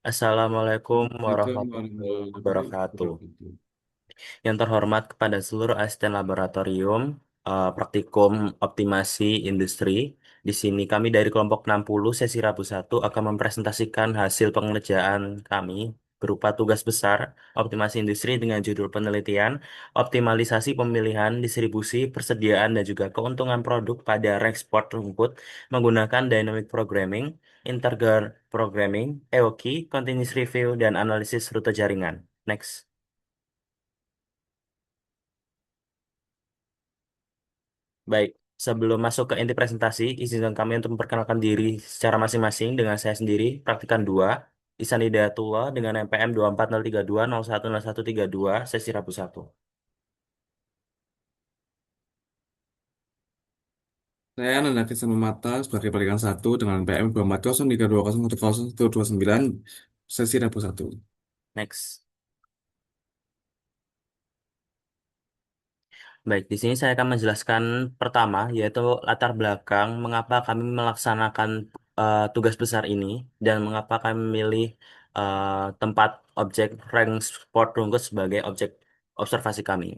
Assalamualaikum Assalamualaikum warahmatullahi warahmatullahi wabarakatuh. wabarakatuh. Yang terhormat kepada seluruh asisten laboratorium, praktikum optimasi industri. Di sini kami dari kelompok 60 sesi Rabu 1 akan mempresentasikan hasil pengerjaan kami berupa tugas besar optimasi industri dengan judul penelitian, optimalisasi pemilihan, distribusi, persediaan, dan juga keuntungan produk pada ekspor rumput menggunakan dynamic programming, integer programming, EOQ, continuous review, dan analisis rute jaringan. Next. Baik, sebelum masuk ke inti presentasi, izinkan kami untuk memperkenalkan diri secara masing-masing dengan saya sendiri, Praktikan 2, Ihsan Hidayatullah dengan NPM 24032010132, sesi Rabu 1. Saya Nanda Krisna Mata sebagai peringkat satu dengan PM 24032010129 sesi Rabu 1. Next. Baik, di sini saya akan menjelaskan pertama, yaitu latar belakang mengapa kami melaksanakan tugas besar ini dan mengapa kami memilih tempat objek rank sport rungkut sebagai objek observasi kami.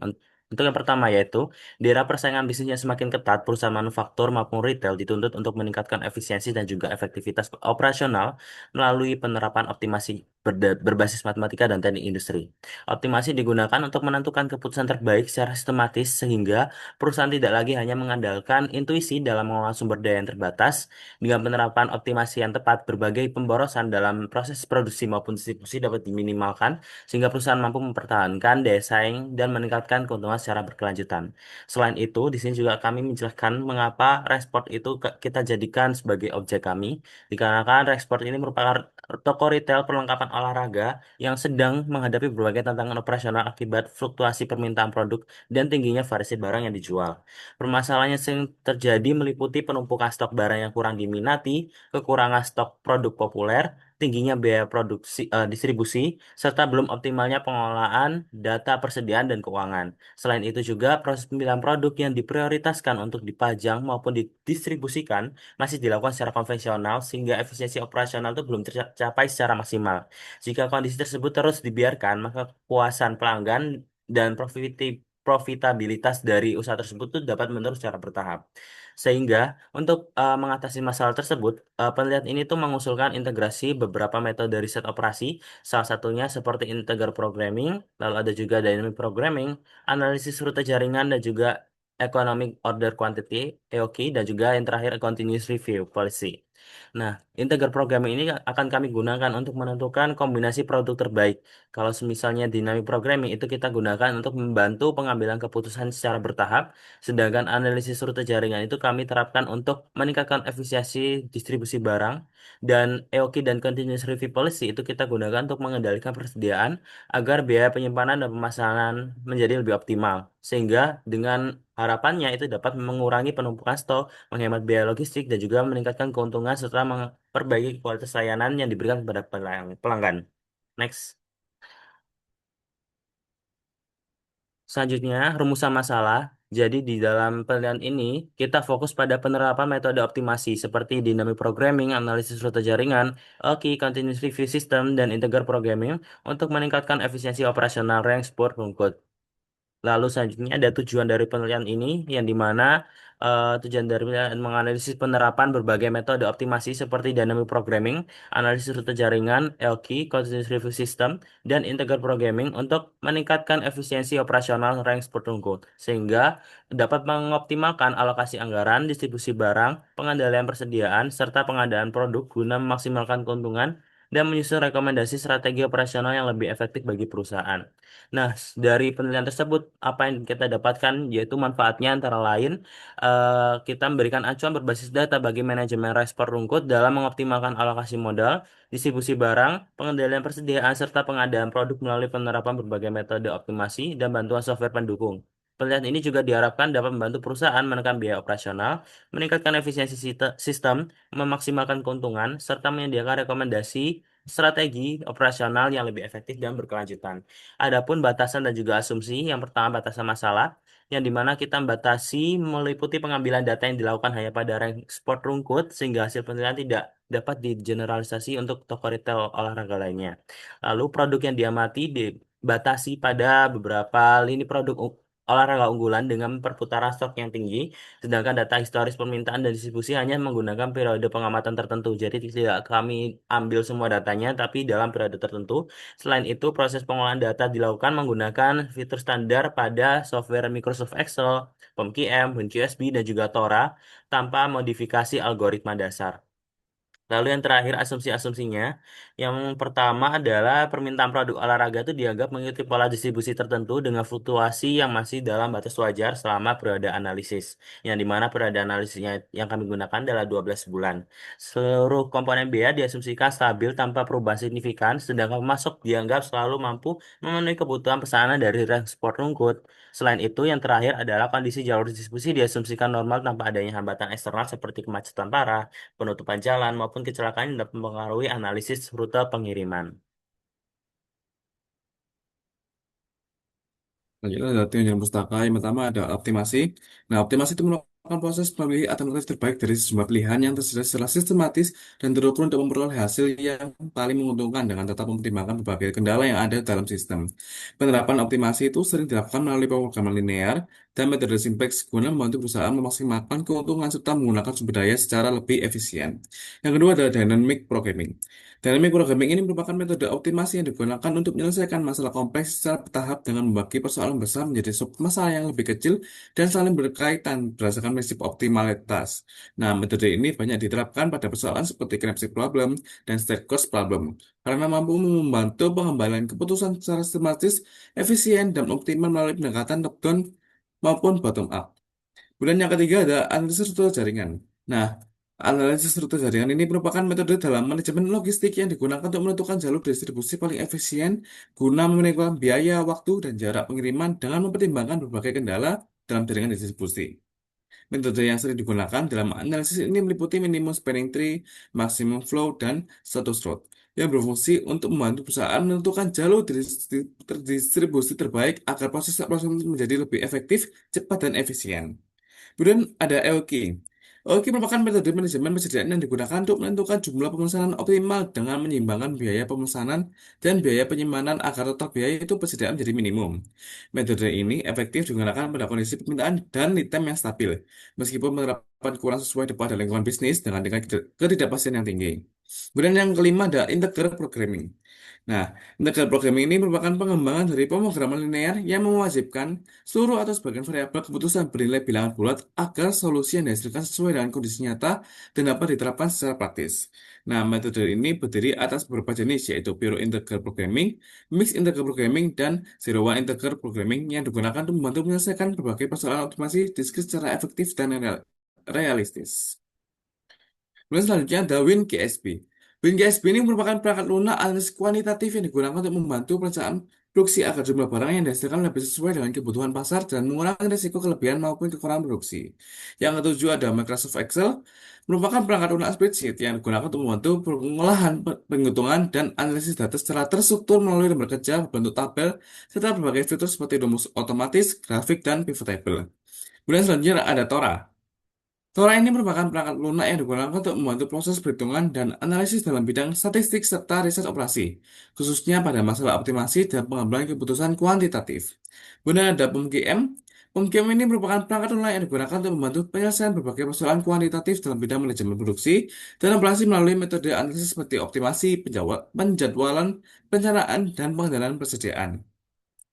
Untuk yang pertama yaitu, di era persaingan bisnis yang semakin ketat, perusahaan manufaktur maupun retail dituntut untuk meningkatkan efisiensi dan juga efektivitas operasional melalui penerapan optimasi berbasis matematika dan teknik industri. Optimasi digunakan untuk menentukan keputusan terbaik secara sistematis sehingga perusahaan tidak lagi hanya mengandalkan intuisi dalam mengelola sumber daya yang terbatas. Dengan penerapan optimasi yang tepat, berbagai pemborosan dalam proses produksi maupun distribusi dapat diminimalkan sehingga perusahaan mampu mempertahankan daya saing dan meningkatkan keuntungan secara berkelanjutan. Selain itu, di sini juga kami menjelaskan mengapa Rexport itu kita jadikan sebagai objek kami, dikarenakan Rexport ini merupakan toko retail perlengkapan olahraga yang sedang menghadapi berbagai tantangan operasional akibat fluktuasi permintaan produk dan tingginya variasi barang yang dijual. Permasalahan yang sering terjadi meliputi penumpukan stok barang yang kurang diminati, kekurangan stok produk populer, tingginya biaya distribusi, serta belum optimalnya pengelolaan data persediaan dan keuangan. Selain itu juga proses pemilihan produk yang diprioritaskan untuk dipajang maupun didistribusikan masih dilakukan secara konvensional sehingga efisiensi operasional itu belum tercapai secara maksimal. Jika kondisi tersebut terus dibiarkan, maka kepuasan pelanggan dan profitabilitas dari usaha tersebut itu dapat menurun secara bertahap. Sehingga untuk mengatasi masalah tersebut, penelitian ini tuh mengusulkan integrasi beberapa metode riset operasi, salah satunya seperti integer programming, lalu ada juga dynamic programming, analisis rute jaringan, dan juga economic order quantity, EOQ, dan juga yang terakhir continuous review policy. Nah, integer programming ini akan kami gunakan untuk menentukan kombinasi produk terbaik. Kalau misalnya dynamic programming itu kita gunakan untuk membantu pengambilan keputusan secara bertahap, sedangkan analisis rute jaringan itu kami terapkan untuk meningkatkan efisiensi distribusi barang, dan EOQ dan continuous review policy itu kita gunakan untuk mengendalikan persediaan agar biaya penyimpanan dan pemasaran menjadi lebih optimal. Sehingga dengan harapannya itu dapat mengurangi penumpukan stok, menghemat biaya logistik, dan juga meningkatkan keuntungan serta memperbaiki kualitas layanan yang diberikan kepada pelanggan. Next. Selanjutnya, rumusan masalah. Jadi di dalam penelitian ini, kita fokus pada penerapan metode optimasi seperti dynamic programming, analisis rute jaringan, OKI, continuous review system, dan integer programming untuk meningkatkan efisiensi operasional rank sport rungkut. Lalu selanjutnya ada tujuan dari penelitian ini, yang dimana tujuan dari penelitian menganalisis penerapan berbagai metode optimasi seperti dynamic programming, analisis rute jaringan, LQ, continuous review system, dan integer programming untuk meningkatkan efisiensi operasional rank Spurtungku, sehingga dapat mengoptimalkan alokasi anggaran, distribusi barang, pengendalian persediaan, serta pengadaan produk guna memaksimalkan keuntungan dan menyusun rekomendasi strategi operasional yang lebih efektif bagi perusahaan. Nah, dari penelitian tersebut, apa yang kita dapatkan yaitu manfaatnya antara lain kita memberikan acuan berbasis data bagi manajemen respon rungkut dalam mengoptimalkan alokasi modal, distribusi barang, pengendalian persediaan, serta pengadaan produk melalui penerapan berbagai metode optimasi dan bantuan software pendukung. Penelitian ini juga diharapkan dapat membantu perusahaan menekan biaya operasional, meningkatkan efisiensi sistem, memaksimalkan keuntungan, serta menyediakan rekomendasi strategi operasional yang lebih efektif dan berkelanjutan. Adapun batasan dan juga asumsi, yang pertama batasan masalah. yang dimana kita membatasi meliputi pengambilan data yang dilakukan hanya pada rank sport rungkut sehingga hasil penelitian tidak dapat digeneralisasi untuk toko retail olahraga lainnya. Lalu produk yang diamati dibatasi pada beberapa lini produk olahraga unggulan dengan perputaran stok yang tinggi, sedangkan data historis permintaan dan distribusi hanya menggunakan periode pengamatan tertentu. Jadi tidak kami ambil semua datanya, tapi dalam periode tertentu. Selain itu, proses pengolahan data dilakukan menggunakan fitur standar pada software Microsoft Excel, POMQM, WinQSB, dan juga Tora tanpa modifikasi algoritma dasar. Lalu yang terakhir asumsi-asumsinya. Yang pertama adalah permintaan produk olahraga itu dianggap mengikuti pola distribusi tertentu dengan fluktuasi yang masih dalam batas wajar selama periode analisis. Yang dimana periode analisisnya yang kami gunakan adalah 12 bulan. Seluruh komponen biaya diasumsikan stabil tanpa perubahan signifikan, sedangkan pemasok dianggap selalu mampu memenuhi kebutuhan pesanan dari rank sport rungkut. Selain itu, yang terakhir adalah kondisi jalur distribusi diasumsikan normal tanpa adanya hambatan eksternal seperti kemacetan parah, penutupan jalan, maupun kecelakaan yang dapat mempengaruhi analisis rute pengiriman. Selanjutnya ada tinjauan pustaka. Yang pertama ada optimasi. Nah, optimasi itu merupakan proses memilih alternatif terbaik dari sejumlah pilihan yang tersedia secara sistematis dan terukur untuk memperoleh hasil yang paling menguntungkan dengan tetap mempertimbangkan berbagai kendala yang ada dalam sistem. Penerapan optimasi itu sering dilakukan melalui pemrograman linear dan metode simplex guna membantu perusahaan memaksimalkan keuntungan serta menggunakan sumber daya secara lebih efisien. Yang kedua adalah dynamic programming. Dynamic programming ini merupakan metode optimasi yang digunakan untuk menyelesaikan masalah kompleks secara bertahap dengan membagi persoalan besar menjadi sub-masalah yang lebih kecil dan saling berkaitan berdasarkan prinsip optimalitas. Nah, metode ini banyak diterapkan pada persoalan seperti knapsack problem dan state cost problem karena mampu membantu pengembalian keputusan secara sistematis, efisien, dan optimal melalui pendekatan top-down maupun bottom-up. Kemudian yang ketiga ada analisis rute jaringan. Nah, analisis rute jaringan ini merupakan metode dalam manajemen logistik yang digunakan untuk menentukan jalur distribusi paling efisien guna meminimalkan biaya, waktu, dan jarak pengiriman dengan mempertimbangkan berbagai kendala dalam jaringan distribusi. Metode yang sering digunakan dalam analisis ini meliputi minimum spanning tree, maximum flow, dan status road yang berfungsi untuk membantu perusahaan menentukan jalur distribusi terbaik agar proses menjadi lebih efektif, cepat, dan efisien. Kemudian ada EOQ. EOQ merupakan metode manajemen persediaan yang digunakan untuk menentukan jumlah pemesanan optimal dengan menyeimbangkan biaya pemesanan dan biaya penyimpanan agar total biaya itu persediaan menjadi minimum. Metode ini efektif digunakan pada kondisi permintaan dan lead time yang stabil, meskipun menerapkan kurang sesuai pada lingkungan bisnis dengan tingkat ketidakpastian yang tinggi. Kemudian yang kelima ada integrated programming. Nah, integrated programming ini merupakan pengembangan dari pemrograman linear yang mewajibkan seluruh atau sebagian variabel keputusan bernilai bilangan bulat agar solusi yang dihasilkan sesuai dengan kondisi nyata dan dapat diterapkan secara praktis. Nah, metode ini berdiri atas beberapa jenis, yaitu Pure Integer Programming, Mixed Integer Programming, dan Zero One Integer Programming yang digunakan untuk membantu menyelesaikan berbagai persoalan optimasi diskrit secara efektif dan realistis. Kemudian selanjutnya ada WinGSP. WinGSP ini merupakan perangkat lunak analisis kuantitatif yang digunakan untuk membantu perencanaan produksi agar jumlah barang yang dihasilkan lebih sesuai dengan kebutuhan pasar dan mengurangi risiko kelebihan maupun kekurangan produksi. Yang ketujuh ada Microsoft Excel, merupakan perangkat lunak spreadsheet yang digunakan untuk membantu pengolahan, penghitungan, dan analisis data secara terstruktur melalui lembar kerja berbentuk tabel, serta berbagai fitur seperti rumus otomatis, grafik, dan pivot table. Kemudian selanjutnya ada Tora. Tora ini merupakan perangkat lunak yang digunakan untuk membantu proses perhitungan dan analisis dalam bidang statistik serta riset operasi, khususnya pada masalah optimasi dan pengambilan keputusan kuantitatif. Kemudian ada POMQM. POMQM ini merupakan perangkat lunak yang digunakan untuk membantu penyelesaian berbagai persoalan kuantitatif dalam bidang manajemen produksi dan operasi melalui metode analisis seperti optimasi, penjadwalan, perencanaan, dan pengendalian persediaan.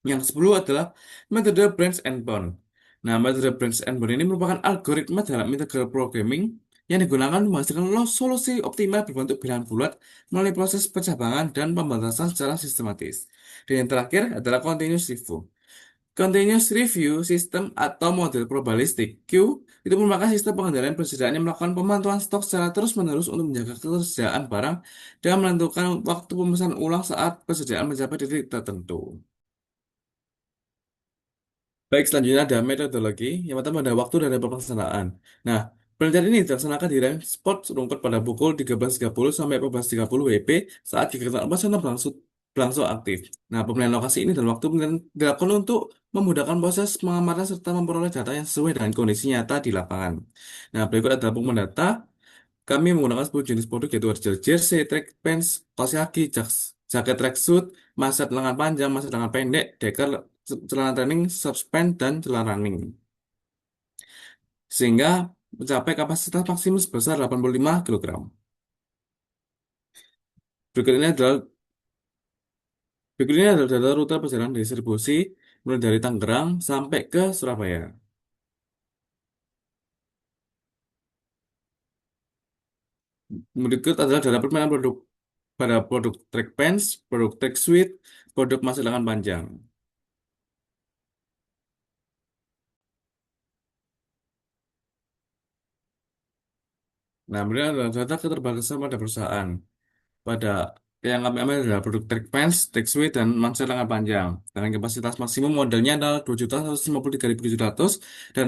Yang ke-10 adalah metode Branch and Bound. Nah, metode Branch and Bound ini merupakan algoritma dalam integral programming yang digunakan untuk menghasilkan solusi optimal berbentuk bilangan bulat melalui proses pencabangan dan pembatasan secara sistematis. Dan yang terakhir adalah Continuous Review. Continuous Review System atau model probabilistik Q itu merupakan sistem pengendalian persediaan yang melakukan pemantauan stok secara terus-menerus untuk menjaga ketersediaan barang dan menentukan waktu pemesanan ulang saat persediaan mencapai titik tertentu. Baik, selanjutnya ada metodologi. Yang pertama ada waktu dan ada pelaksanaan. Nah, penelitian ini dilaksanakan di rank spot rungkut pada pukul 13.30 sampai 14.30 WIB saat kegiatan operasional berlangsung aktif. Nah, pemilihan lokasi ini dan waktu penelitian dilakukan untuk memudahkan proses pengamatan serta memperoleh data yang sesuai dengan kondisi nyata di lapangan. Nah, berikut adalah pengumpulan data. Kami menggunakan 10 jenis produk yaitu order jersey, track pants, kaos kaki, jaket tracksuit, maset lengan panjang, maset lengan pendek, decker, celana training, subspan, dan celana running. Sehingga mencapai kapasitas maksimum sebesar 85 kilogram. Berikut ini adalah Berikut ini adalah data rute perjalanan distribusi mulai dari Tangerang sampai ke Surabaya. Berikut adalah data permainan produk pada produk track pants, produk track suit, produk masuk lengan panjang. Nah, kemudian adalah data keterbatasan pada perusahaan. Pada yang kami ambil adalah produk track pants, track suit, dan masker lengan panjang. Dengan kapasitas maksimum modelnya adalah 2.153.700 dan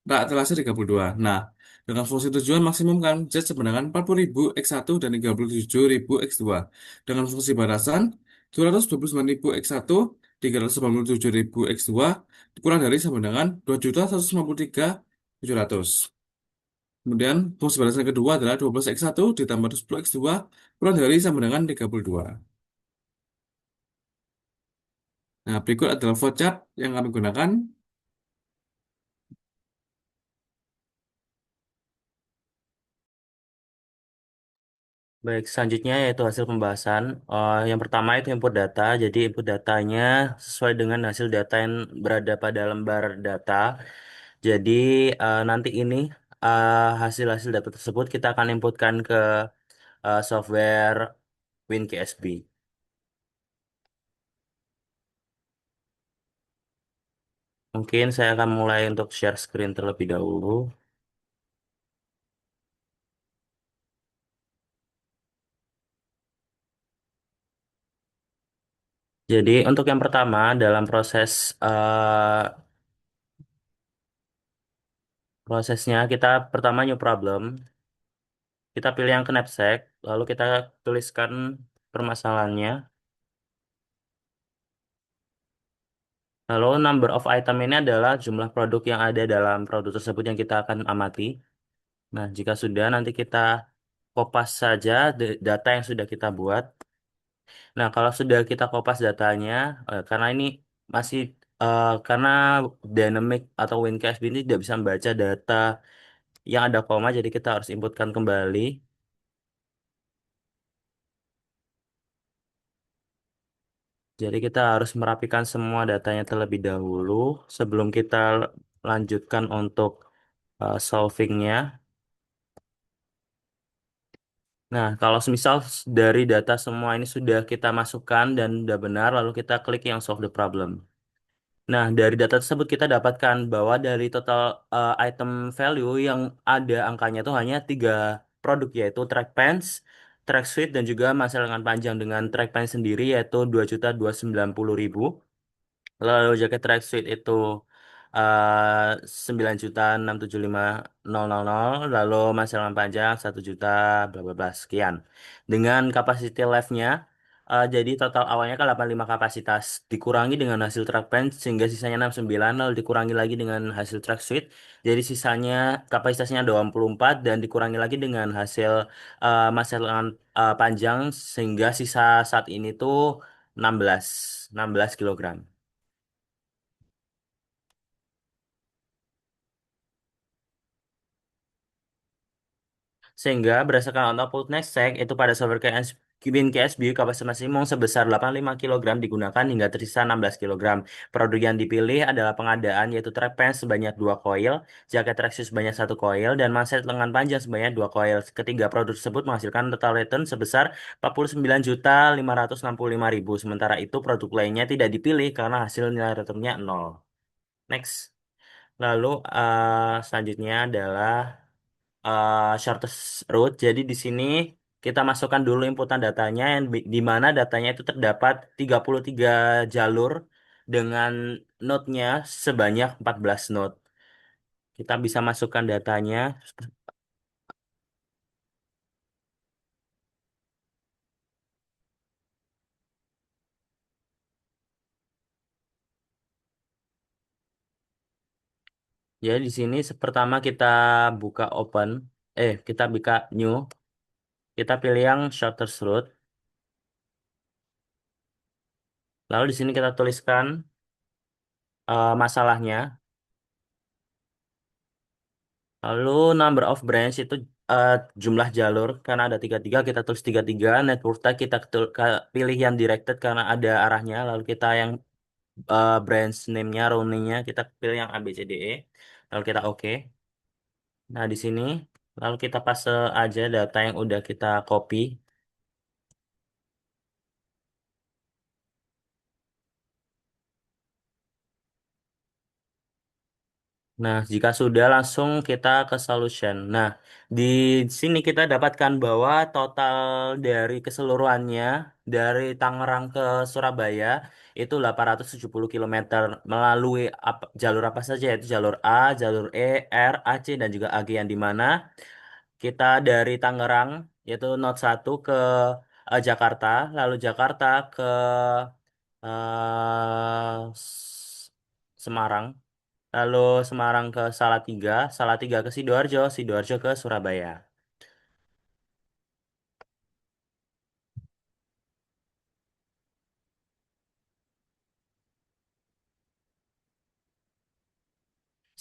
rak telasnya 32. Nah, dengan fungsi tujuan maksimum kan jet sebenarnya 40.000 X1 dan 37.000 X2. Dengan fungsi batasan 229.000 X1, 387.000 X2 kurang dari sama dengan 2.153.700. Kemudian fungsi balasan kedua adalah 12x1 ditambah 10x2 kurang dari sama dengan 32. Nah, berikut adalah flowchart yang kami gunakan. Baik, selanjutnya yaitu hasil pembahasan. Yang pertama itu input data. Jadi input datanya sesuai dengan hasil data yang berada pada lembar data. Jadi nanti ini hasil-hasil data tersebut kita akan inputkan ke software WinKSB. Mungkin saya akan mulai untuk share screen terlebih dahulu. Jadi untuk yang pertama dalam prosesnya kita pertama new problem. Kita pilih yang knapsack, lalu kita tuliskan permasalahannya. Lalu number of item ini adalah jumlah produk yang ada dalam produk tersebut yang kita akan amati. Nah, jika sudah nanti kita kopas saja data yang sudah kita buat. Nah, kalau sudah kita kopas datanya, karena ini masih karena dynamic atau WinCSB ini tidak bisa membaca data yang ada koma, jadi kita harus inputkan kembali. Jadi kita harus merapikan semua datanya terlebih dahulu sebelum kita lanjutkan untuk solvingnya. Nah, kalau semisal dari data semua ini sudah kita masukkan dan sudah benar, lalu kita klik yang solve the problem. Nah, dari data tersebut kita dapatkan bahwa dari total item value yang ada angkanya itu hanya tiga produk, yaitu track pants, track suit, dan juga masa lengan panjang. Dengan track pants sendiri yaitu 2.290.000. Lalu jaket tracksuit itu 9.675.000, lalu masalah panjang 1 juta bla bla bla sekian. Dengan capacity life-nya jadi total awalnya kan 85 kapasitas dikurangi dengan hasil track pen sehingga sisanya 69, lalu dikurangi lagi dengan hasil tracksuit jadi sisanya kapasitasnya 24 dan dikurangi lagi dengan hasil masa lengan panjang sehingga sisa saat ini tuh 16 16 kilogram. Sehingga berdasarkan output Nextech itu pada software Kubin KSB kapasitas maksimum sebesar 85 kilogram digunakan hingga tersisa 16 kilogram. Produk yang dipilih adalah pengadaan yaitu track pants sebanyak 2 koil, jaket tracksuit sebanyak 1 koil, dan manset lengan panjang sebanyak 2 koil. Ketiga produk tersebut menghasilkan total return sebesar 49.565.000. Sementara itu produk lainnya tidak dipilih karena hasil nilai returnnya 0. Next. Lalu selanjutnya adalah shortest route. Jadi di sini kita masukkan dulu inputan datanya yang di mana datanya itu terdapat 33 jalur dengan node-nya sebanyak 14 node. Kita bisa masukkan datanya. Ya, di sini pertama kita buka open, kita buka new, kita pilih yang shortest route. Lalu di sini kita tuliskan masalahnya. Lalu number of branch itu eh, jumlah jalur karena ada 33 kita tulis 33. Network type kita pilih yang directed karena ada arahnya. Lalu kita yang branch name-nya, routing-nya kita pilih yang A B C D E. Lalu kita oke. Nah, di sini lalu kita paste aja data yang udah kita copy. Nah, jika sudah langsung kita ke solution. Nah, di sini kita dapatkan bahwa total dari keseluruhannya dari Tangerang ke Surabaya itu 870 kilometer melalui jalur apa saja yaitu jalur A, jalur E, R, AC dan juga AG yang di mana kita dari Tangerang yaitu Not 1 ke Jakarta, lalu Jakarta ke Semarang. Lalu Semarang ke Salatiga, Salatiga ke Sidoarjo, Sidoarjo ke Surabaya.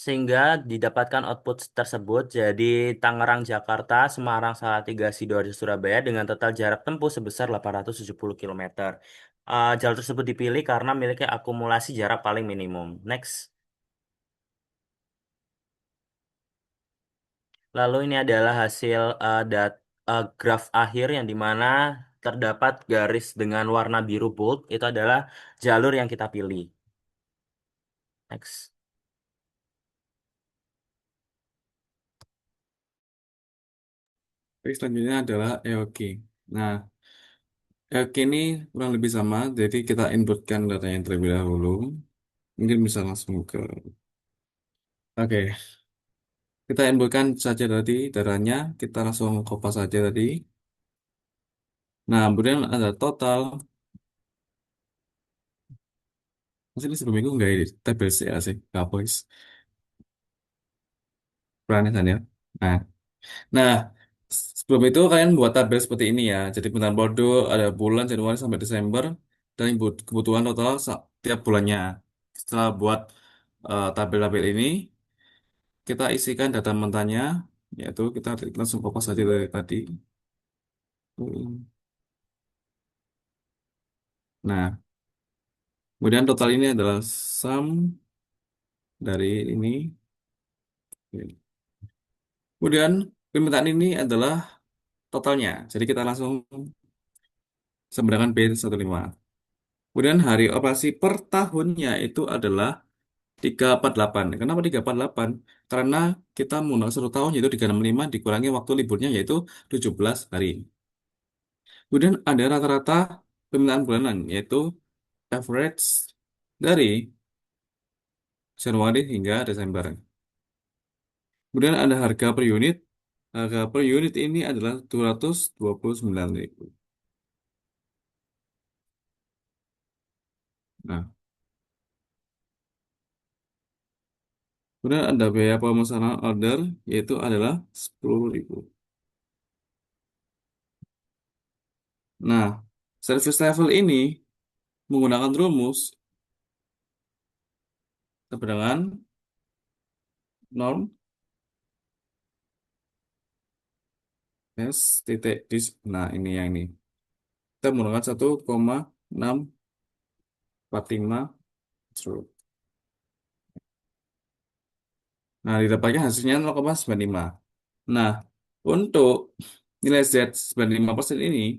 Sehingga didapatkan output tersebut jadi Tangerang, Jakarta, Semarang, Salatiga, Sidoarjo, Surabaya dengan total jarak tempuh sebesar 870 kilometer. Jalur tersebut dipilih karena memiliki akumulasi jarak paling minimum. Next. Lalu ini adalah hasil graf akhir yang dimana terdapat garis dengan warna biru bold. Itu adalah jalur yang kita pilih. Next. Oke, selanjutnya adalah EOQ. Nah, EOQ ini kurang lebih sama, jadi kita inputkan datanya terlebih dahulu. Mungkin bisa langsung ke... Oke, kita inputkan saja tadi datanya, kita langsung kopas saja tadi. Nah, kemudian ada total. Masih ini sebelum itu nggak edit tabel CA sih, nggak voice. Berani kan ya. Nah, nah, sebelum itu kalian buat tabel seperti ini ya. Jadi bintang bodo ada bulan Januari sampai Desember dan kebutuhan total tiap bulannya. Setelah buat tabel-tabel ini, kita isikan data mentahnya, yaitu kita langsung kopas saja dari tadi. Nah, kemudian total ini adalah sum dari ini. Kemudian permintaan ini adalah totalnya. Jadi kita langsung samakan B15. Kemudian hari operasi per tahunnya itu adalah 348. Kenapa 348? Karena kita menggunakan 1 tahun yaitu 365 dikurangi waktu liburnya yaitu 17 hari. Kemudian ada rata-rata permintaan bulanan yaitu average dari Januari hingga Desember. Kemudian ada harga per unit. Harga per unit ini adalah 229.000. Nah, kemudian ada biaya pemesanan order yaitu adalah 10.000. Nah, service level ini menggunakan rumus sama dengan norm S titik dis. Nah, ini yang ini. Kita menggunakan 1,645 joule. Nah, didapatkan hasilnya 0,95. Nah, untuk nilai Z 95% ini,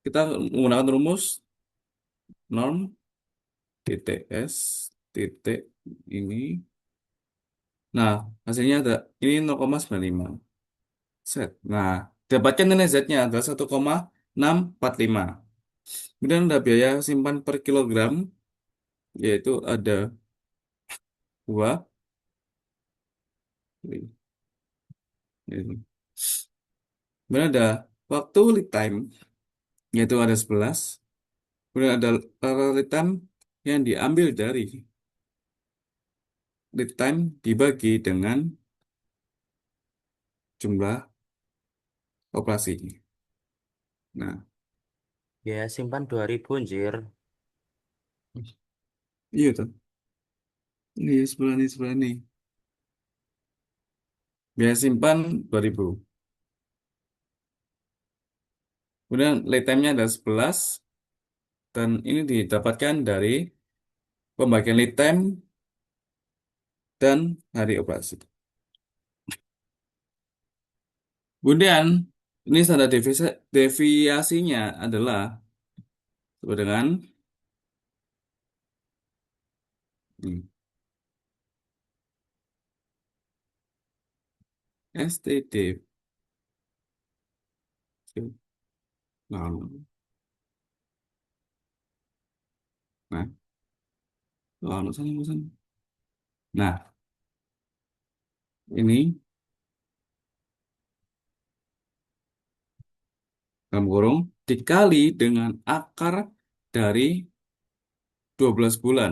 kita menggunakan rumus norm titik S titik ini. Nah, hasilnya ada ini 0,95 set. Nah, dapatkan nilai Z-nya adalah 1,645. Kemudian ada biaya simpan per kilogram, yaitu ada 2. Kemudian ada waktu lead time, yaitu ada 11. Kemudian ada lead time yang diambil dari lead time dibagi dengan jumlah operasi. Nah, Biaya simpan 2000 anjir. iya tuh. Ini sebelah ini, sebelah ini. Biaya simpan 2000. Kemudian lead time-nya ada 11 dan ini didapatkan dari pembagian lead time dan hari operasi. Kemudian ini standar deviasinya adalah sama dengan hmm, STD. Nah, nah, sana. Nah, ini dalam kurung dikali dengan akar dari 12 bulan,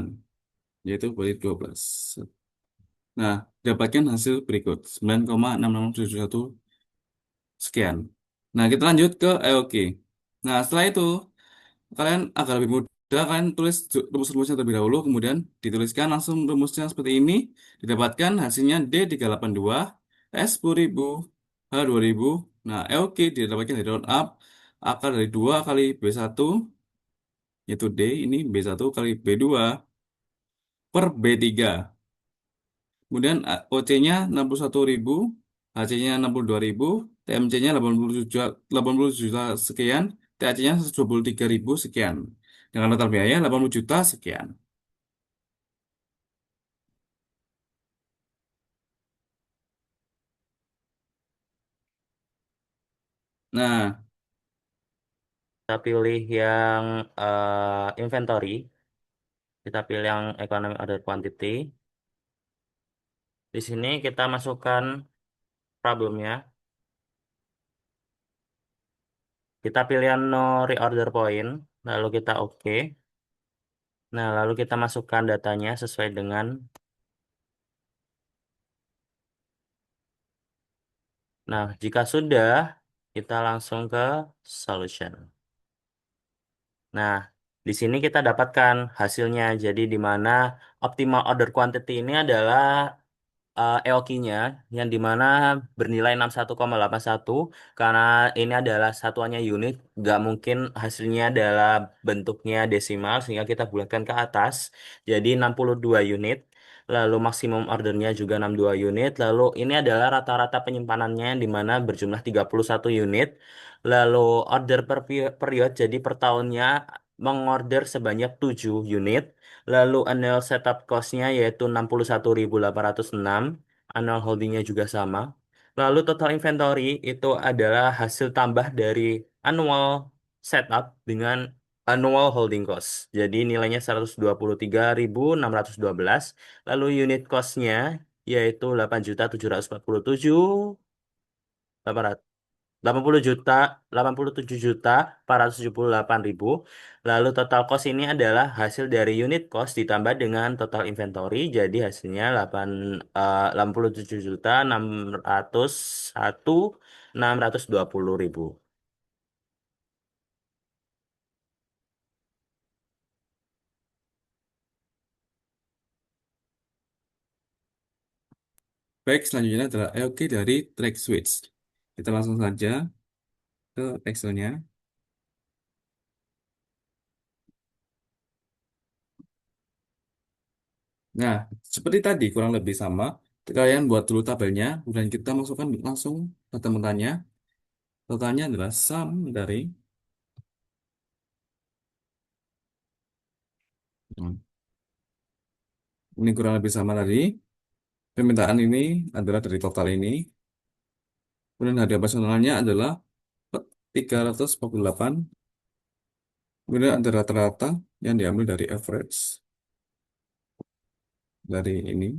yaitu berarti 12. Nah, dapatkan hasil berikut 9,6671 sekian. Nah, kita lanjut ke EOQ. Nah, setelah itu kalian agar lebih mudah, kalian tulis rumus-rumusnya terlebih dahulu, kemudian dituliskan langsung rumusnya seperti ini. Didapatkan hasilnya D382, S 10.000, H 2000. Nah, EOQ didapatkan dari round up, akar dari 2 kali B1, yaitu D, ini B1 kali B2 per B3. Kemudian OC-nya 61.000, HC-nya 62.000, TMC-nya 80 juta sekian, THC-nya 123.000 sekian. Dengan total biaya 80 juta sekian. Nah, Kita pilih yang inventory. Kita pilih yang economic order quantity. Di sini kita masukkan problemnya. Kita pilih yang no reorder point. Lalu kita oke. Nah, lalu kita masukkan datanya sesuai dengan. Nah, jika sudah, kita langsung ke solution. Nah, di sini kita dapatkan hasilnya. Jadi, di mana optimal order quantity ini adalah EOQ-nya yang dimana bernilai 61,81 karena ini adalah satuannya unit, nggak mungkin hasilnya adalah bentuknya desimal sehingga kita bulatkan ke atas jadi 62 unit, lalu maksimum ordernya juga 62 unit, lalu ini adalah rata-rata penyimpanannya yang dimana berjumlah 31 unit, lalu order per period jadi per tahunnya mengorder sebanyak 7 unit. Lalu annual setup cost-nya yaitu 61.806, annual holding-nya juga sama. Lalu total inventory itu adalah hasil tambah dari annual setup dengan annual holding cost. Jadi nilainya 123.612. Lalu unit cost-nya yaitu 8.747.478.000. Lalu total cost ini adalah hasil dari unit cost ditambah dengan total inventory. Jadi hasilnya 87.601.620.000. baik selanjutnya adalah EOQ dari track switch. Kita langsung saja ke Excel-nya. Nah, seperti tadi kurang lebih sama. Kalian buat dulu tabelnya, kemudian kita masukkan langsung ke temutannya. Totalnya adalah sum dari hmm, ini kurang lebih sama tadi. Permintaan ini adalah dari total ini. Kemudian harga operasionalnya adalah 348. Kemudian ada rata-rata yang diambil dari average dari ini.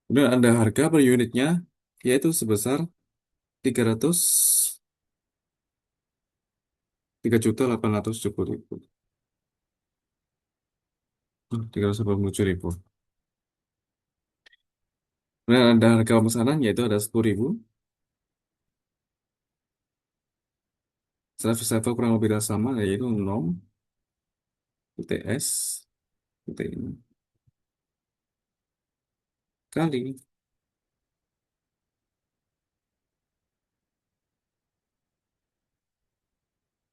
Kemudian ada harga per unitnya yaitu sebesar 300 3.870.000. 387.000. Kemudian ada harga pemesanan yaitu ada 10.000. Service level kurang lebih sama yaitu 0 UTS ini kali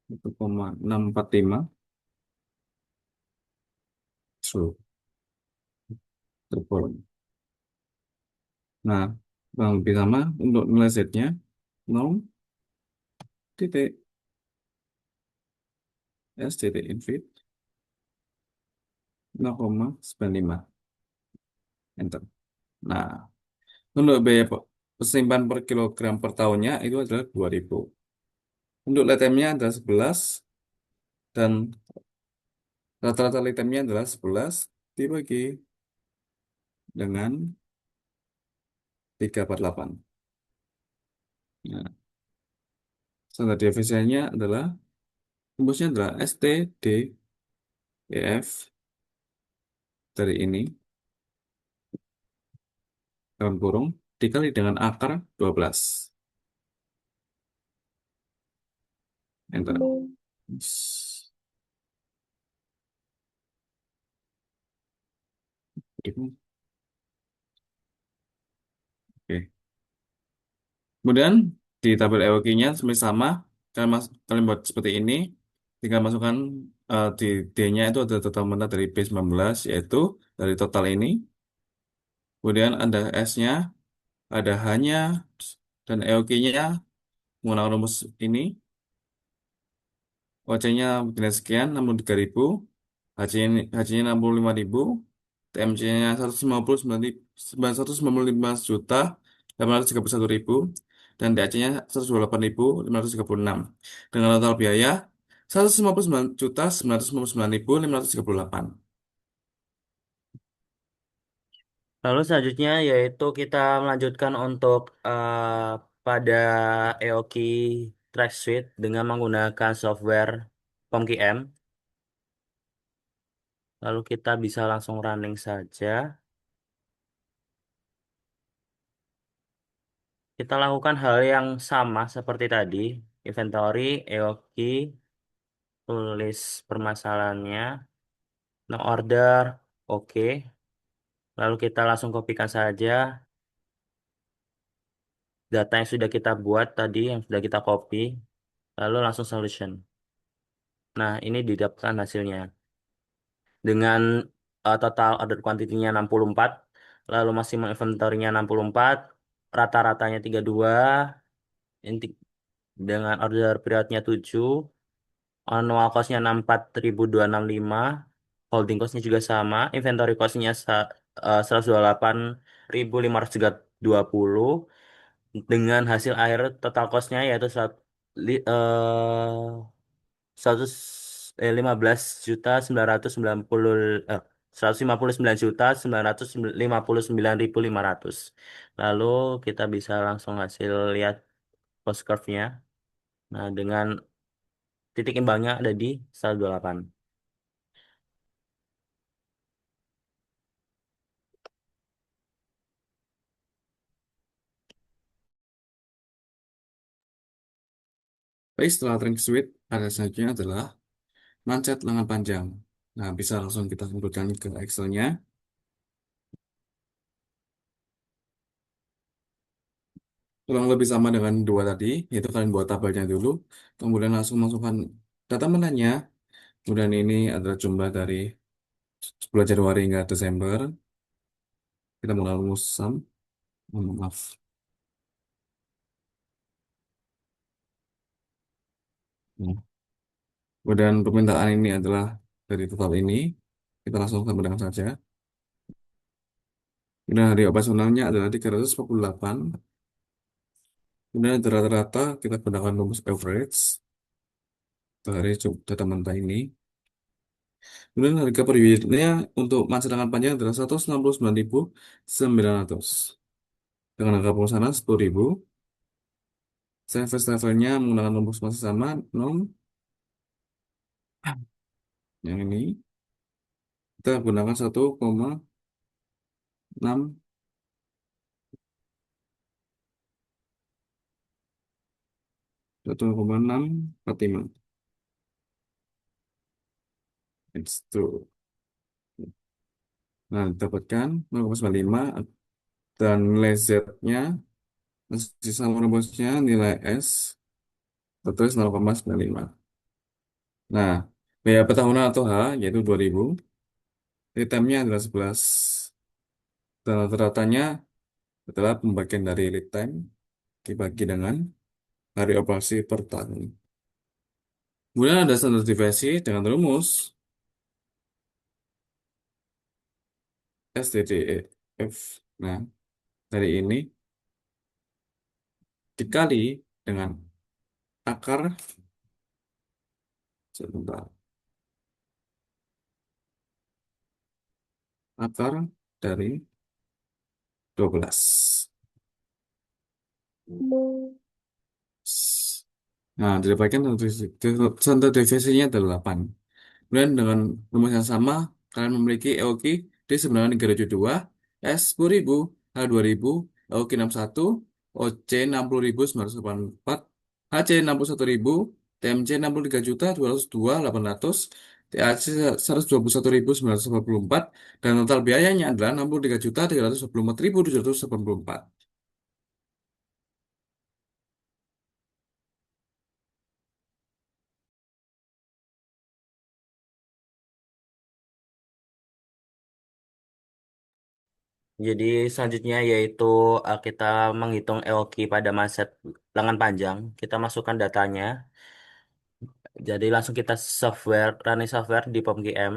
1,645 True. Terpol. Nah, kurang lebih sama untuk nilai Z-nya 0 titik S titik infinite 0,95 enter. Nah, untuk biaya simpan per kilogram per tahunnya itu adalah 2.000. Untuk letemnya adalah 11 dan rata-rata letemnya adalah 11 dibagi dengan 348. Nah, standar deviasinya adalah rumusnya adalah STDEF dari ini dalam kurung dikali dengan akar 12. Enter. Oke. Kemudian di tabel EOQ-nya sebenarnya sama. Kalian buat seperti ini. Tinggal masukkan di D-nya itu ada total mentah dari B19 yaitu dari total ini. Kemudian ada S-nya, ada H-nya, dan EOQ-nya menggunakan rumus ini. OC-nya begini sekian, 63.000. HC-nya 65.000. TMC-nya 199 juta 831.000 dan DAC-nya 128.536 dengan total biaya 159 juta 999.538. Lalu selanjutnya yaitu kita melanjutkan untuk pada EOKI Track Suite dengan menggunakan software POMKM. Lalu kita bisa langsung running saja. Kita lakukan hal yang sama seperti tadi. Inventory, EOKI, tulis permasalahannya, no order, oke. Lalu kita langsung kopikan saja data yang sudah kita buat tadi, yang sudah kita copy. Lalu langsung solution. Nah, ini didapatkan hasilnya. Dengan total order quantity-nya 64, lalu maksimum inventory-nya 64, rata-ratanya 32, inti- dengan order period-nya 7, annual cost-nya 64.265, holding cost-nya juga sama, inventory cost-nya 128.520, dengan hasil akhir total cost-nya yaitu 115.990 eh 159.959.500. Lalu kita bisa langsung hasil lihat cost curve-nya. Nah, dengan titik imbangnya ada di 128. Baik, setelah training suite, ada selanjutnya adalah mancat lengan panjang. Nah, bisa langsung kita sebutkan ke Excel-nya. Kurang lebih sama dengan dua tadi, yaitu kalian buat tabelnya dulu, kemudian langsung masukkan data menanya. Kemudian ini adalah jumlah dari 10 Januari hingga Desember. Kita mulai rumus sum. Maaf. Hmm. Kemudian permintaan ini adalah dari total ini. Kita langsung tambahkan saja. Kemudian hari operasionalnya adalah 348. Kemudian rata-rata kita gunakan rumus average dari data mentah ini. Kemudian harga per unitnya untuk masa tangan panjang adalah 169.900. Dengan harga pemesanan 10.000. Service levelnya menggunakan rumus masih sama, 0. Yang ini. Kita gunakan 1,6 itu. Nah, dapatkan 0,95 dan nilai Z-nya masih sama rumusnya nilai S tertulis 0,95. Nah, biaya per tahunan atau H yaitu 2000. Lead adalah 11 dan rata-ratanya adalah pembagian dari lead time dibagi dengan hari operasi per tahun. Kemudian ada standar deviasi dengan rumus SDDF. Nah, dari ini dikali dengan akar sebentar, akar dari 12. Nah, didapatkan standar deviasinya adalah 8. Kemudian dengan rumus yang sama, kalian memiliki EOQ D sebenarnya 372, S 10.000, H 2.000, EOQ 61, OC 60.984, HC 61.000, TMC 63.202.800, THC 121.984, dan total biayanya adalah 63.324.784. Jadi selanjutnya yaitu kita menghitung EOQ pada masa lengan panjang. Kita masukkan datanya. Jadi langsung kita running software di POMGM.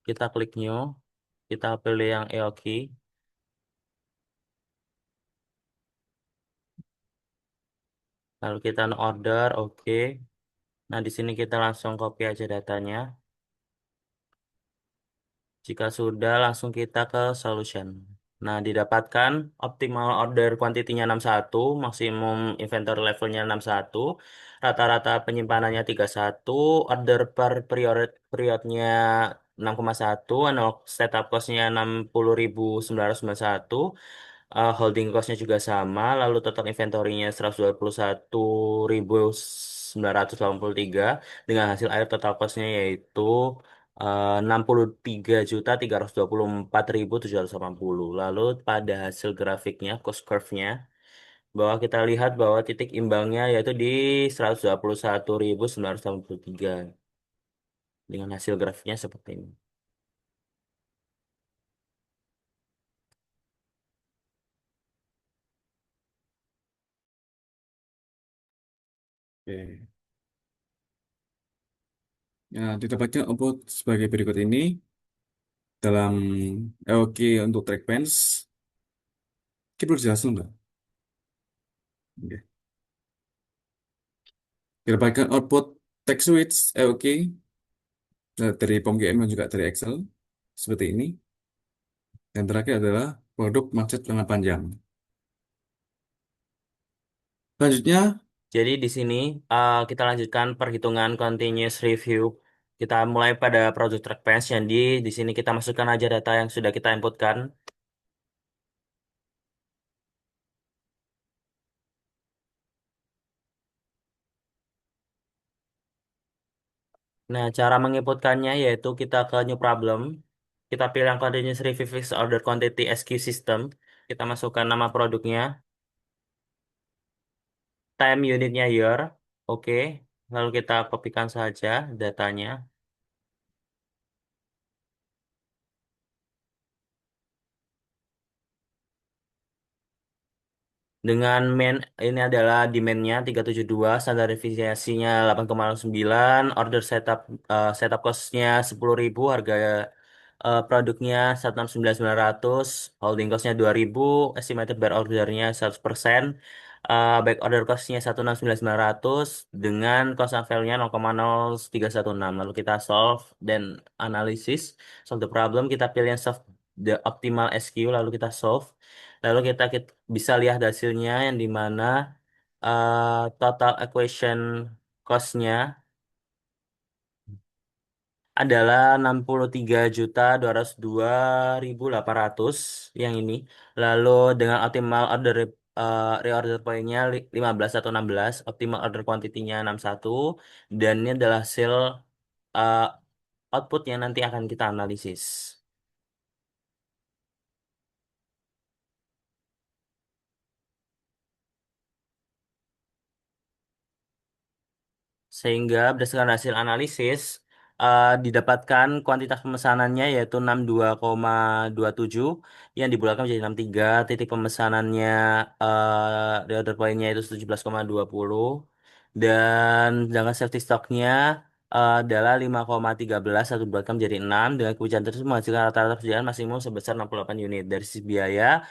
Kita klik new, kita pilih yang EOQ, lalu kita order, oke. Nah, di sini kita langsung copy aja datanya. Jika sudah, langsung kita ke solution. Nah, didapatkan optimal order quantity-nya 61, maksimum inventory levelnya 61, rata-rata penyimpanannya 31, order per periodnya 6,1, setup cost-nya 60.991, holding cost-nya juga sama, lalu total inventory-nya 121.983, dengan hasil akhir total cost-nya yaitu 63.324.780. Lalu pada hasil grafiknya, cost curve-nya, bahwa kita lihat bahwa titik imbangnya yaitu di 121.983 dengan hasil grafiknya seperti ini. Oke. Ya, didapatkan output sebagai berikut ini dalam EOQ untuk trackpans. Kita perlu jelasin nggak? Oke. Didapatkan output text switch EOQ dari POMGM dan juga dari Excel seperti ini. Dan terakhir adalah produk macet lengan panjang. Selanjutnya, Jadi di sini kita lanjutkan perhitungan continuous review. Kita mulai pada project trackpans. Jadi di sini kita masukkan aja data yang sudah kita inputkan. Nah, cara menginputkannya yaitu kita ke new problem. Kita pilih yang continuous review fixed order quantity SQ system. Kita masukkan nama produknya, time unitnya year. Oke. Lalu kita kopikan saja datanya. Dengan main ini adalah demand-nya 372, standar deviasinya 8,09, order setup cost-nya 10.000, harga produknya 169.900, holding cost-nya 2.000, estimated by order-nya 100%, back order cost-nya 169.900 dengan cost and value-nya 0,0316. Lalu kita solve dan analisis solve the problem, kita pilih yang the optimal SKU lalu kita solve. Lalu kita bisa lihat hasilnya yang di mana total equation cost-nya adalah 63.202.800 yang ini. Lalu dengan optimal reorder point-nya 15 atau 16, optimal order quantity-nya 61, dan ini adalah hasil eh, output yang nanti akan kita analisis. Sehingga berdasarkan hasil analisis didapatkan kuantitas pemesanannya yaitu 62,27 yang dibulatkan menjadi 63, titik pemesanannya reorder point-nya itu 17,20, dan sedangkan safety stock-nya adalah 5,13 atau dibulatkan menjadi 6, dengan kebijakan tersebut menghasilkan rata-rata persediaan maksimum sebesar 68 unit. Dari sisi biaya,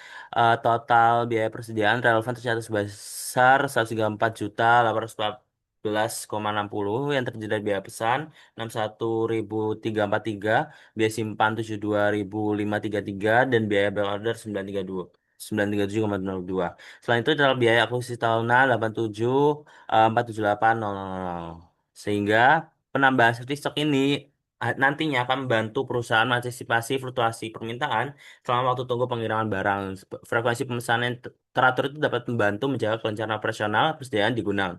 total biaya persediaan relevan tercatat sebesar 134.814,60 yang terdiri dari biaya pesan 61.343, biaya simpan 72.533, dan biaya back order 937,02. Selain itu adalah biaya akuisisi tahunan 87.478.000. Sehingga penambahan safety stock ini nantinya akan membantu perusahaan mengantisipasi fluktuasi permintaan selama waktu tunggu pengiriman barang. Frekuensi pemesanan yang teratur itu dapat membantu menjaga kelancaran operasional persediaan di gudang.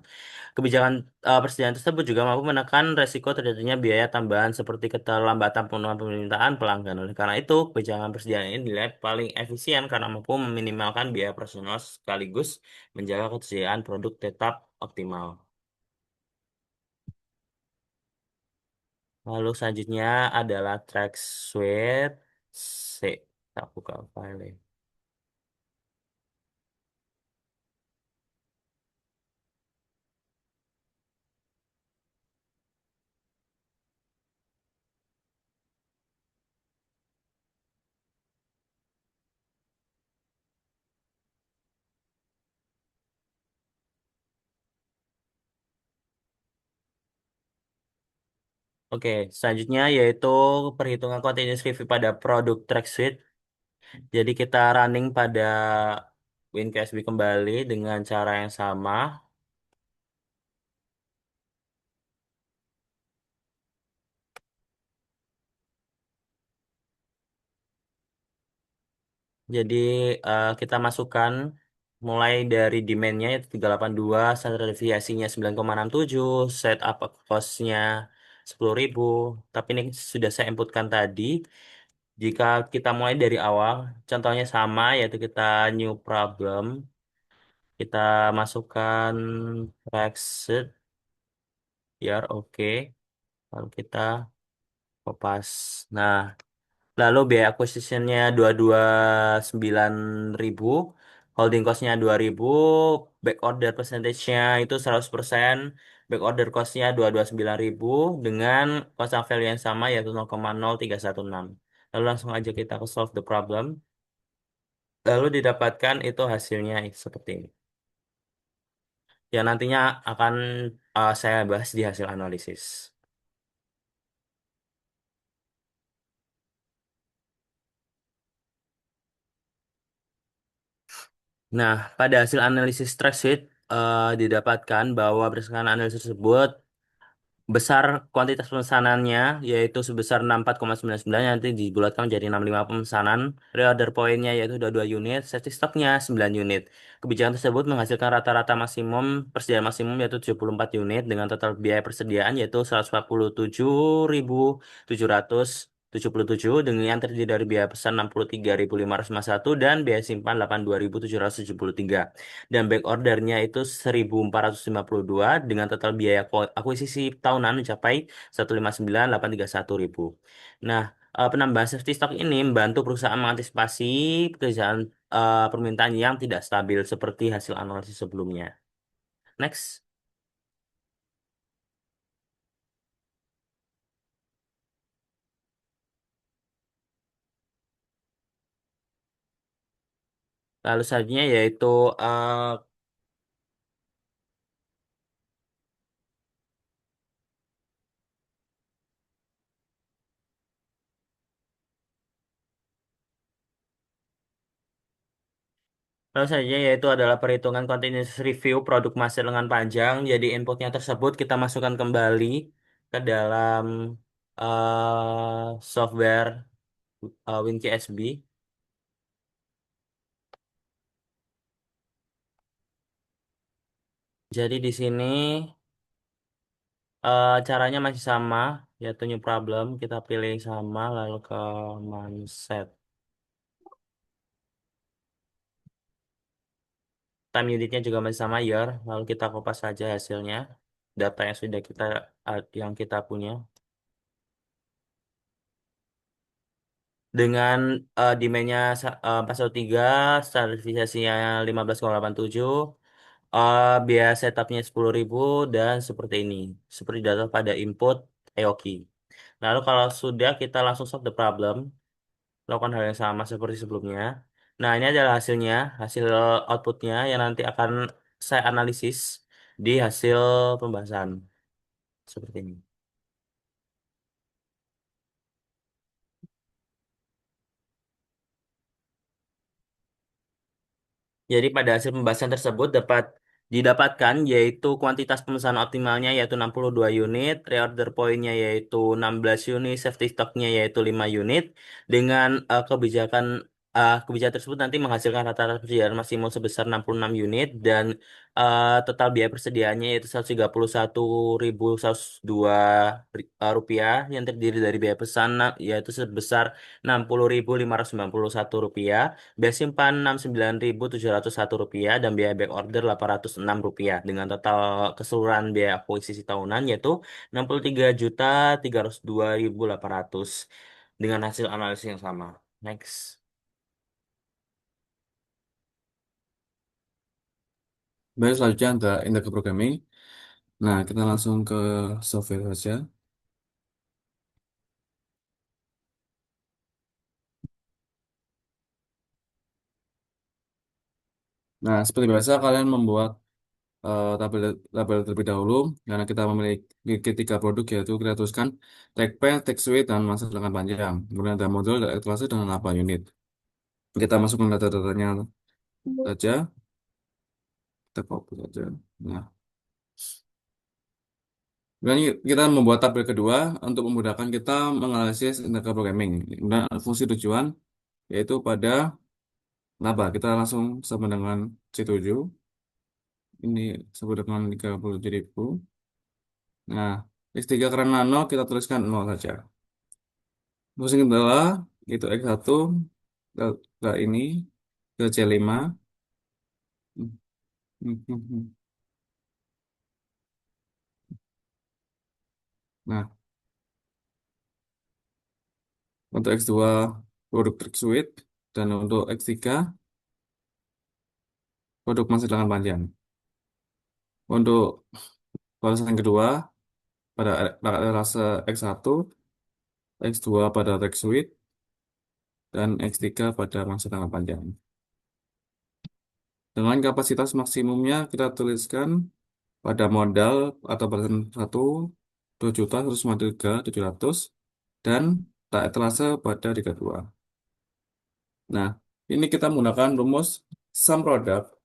Kebijakan persediaan tersebut juga mampu menekan resiko terjadinya biaya tambahan seperti keterlambatan pemenuhan permintaan pelanggan. Oleh karena itu, kebijakan persediaan ini dinilai paling efisien karena mampu meminimalkan biaya operasional sekaligus menjaga ketersediaan produk tetap optimal. Lalu selanjutnya adalah track suite. C. Tak buka file. Oke, selanjutnya yaitu perhitungan continuous review pada produk track suite. Jadi kita running pada WinCSB kembali dengan cara yang sama. Jadi kita masukkan mulai dari demand-nya itu 382, standar deviasinya 9,67, setup cost-nya 10.000. Tapi ini sudah saya inputkan tadi. Jika kita mulai dari awal, contohnya sama, yaitu kita new problem. Kita masukkan Brexit, biar oke. Lalu kita kopas. Nah, lalu biaya acquisition-nya 229.000, holding cost-nya 2.000, back order percentage-nya itu 100%, back order cost-nya 229.000 dengan constant value yang sama yaitu 0,0316. Lalu langsung aja kita ke solve the problem. Lalu didapatkan itu hasilnya seperti ini. Ya nantinya akan saya bahas di hasil analisis. Nah, pada hasil analisis track sheet didapatkan bahwa berdasarkan analisis tersebut besar kuantitas pemesanannya yaitu sebesar 64,99 yang nanti dibulatkan menjadi 65 pemesanan, reorder point-nya yaitu 22 unit, safety stock-nya 9 unit. Kebijakan tersebut menghasilkan rata-rata maksimum persediaan maksimum yaitu 74 unit dengan total biaya persediaan yaitu 147.777 dengan yang terdiri dari biaya pesan 63.551 dan biaya simpan 82.773, dan back ordernya itu 1.452 dengan total biaya akuisisi tahunan mencapai 159.831.000. Nah, penambahan safety stock ini membantu perusahaan mengantisipasi pekerjaan permintaan yang tidak stabil seperti hasil analisis sebelumnya. Next. Lalu selanjutnya yaitu eh, Lalu saja yaitu adalah perhitungan continuous review produk master lengan panjang. Jadi inputnya tersebut kita masukkan kembali ke dalam software WinKSB. Jadi di sini caranya masih sama, yaitu new problem. Kita pilih sama lalu ke mindset. Time unitnya juga masih sama year, lalu kita kopas saja hasilnya, data yang sudah kita yang kita punya. Dengan demand-nya 413, standarisasinya 15,87, biaya setupnya 10.000 dan seperti ini. Seperti data pada input EOKI. Lalu kalau sudah kita langsung solve the problem, lakukan hal yang sama seperti sebelumnya. Nah, ini adalah hasilnya, hasil outputnya yang nanti akan saya analisis di hasil pembahasan seperti ini. Jadi pada hasil pembahasan tersebut didapatkan yaitu kuantitas pemesanan optimalnya yaitu 62 unit, reorder point-nya yaitu 16 unit, safety stock-nya yaitu 5 unit dengan kebijakan tersebut nanti menghasilkan rata-rata persediaan maksimum sebesar 66 unit dan total biaya persediaannya yaitu 131.102 rupiah yang terdiri dari biaya pesan yaitu sebesar 60.591 rupiah, biaya simpan Rp69.701 dan biaya back order Rp806 dengan total keseluruhan biaya akuisisi tahunan yaitu 63.302.800 dengan hasil analisis yang sama. Next. Baik, selanjutnya ada Indah Programming. Nah, kita langsung ke software saja. Nah, seperti biasa kalian membuat tabel tabel terlebih dahulu karena kita memiliki tiga produk yaitu kita tuliskan tag pair, tag suite, dan masa lengan panjang. Kemudian ada modul dan etalase dengan 8 unit. Kita masukkan data-datanya saja, kita copy saja. Nah, kemudian kita membuat tabel kedua untuk memudahkan kita menganalisis internal programming. Kemudian fungsi tujuan yaitu pada laba. Kita langsung sama dengan C7. Ini sama dengan 37.000. Nah, X3 karena nano kita tuliskan 0 saja. Fungsi kendala itu X1 ke ini ke C5. Nah, untuk X2 produk Trick Suite dan untuk X3 produk masih lengan panjang. Untuk balasan kedua pada rasa X1, X2 pada Trick Suite, dan X3 pada masa lengan panjang. Dengan kapasitas maksimumnya kita tuliskan pada modal atau balasan 1 2.153.700 dan tak etalase pada 32. Nah, ini kita menggunakan rumus sum product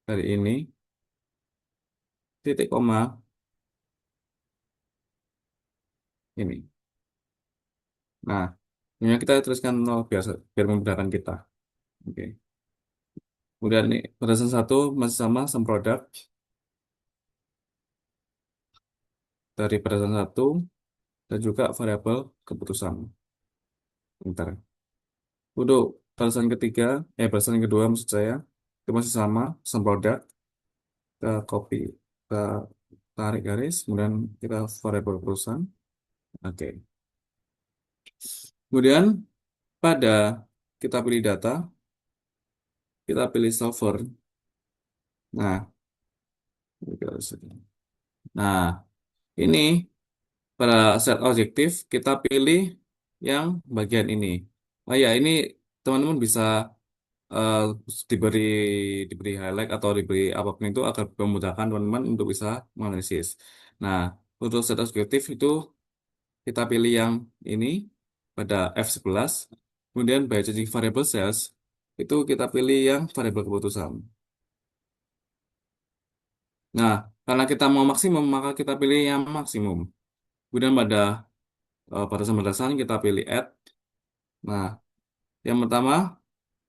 dari ini, titik koma, ini. Nah, ini kita tuliskan nol biasa, biar memudahkan kita. Oke. Kemudian ini batasan satu masih sama sum product dari batasan satu dan juga variabel keputusan. Bentar. Untuk batasan ketiga, batasan kedua maksud saya, itu masih sama sum product. Kita copy, kita tarik garis, kemudian kita variabel keputusan. Oke. Kemudian pada kita pilih data, kita pilih solver. Nah, nah ini pada set objektif kita pilih yang bagian ini. Oh ya, ini teman-teman bisa eh, diberi diberi highlight atau diberi apapun itu agar memudahkan teman-teman untuk bisa menganalisis. Nah, untuk set objektif itu kita pilih yang ini pada F11. Kemudian by changing variable cells, itu kita pilih yang variabel keputusan. Nah, karena kita mau maksimum, maka kita pilih yang maksimum. Kemudian pada batasan batasan kita pilih add. Nah, yang pertama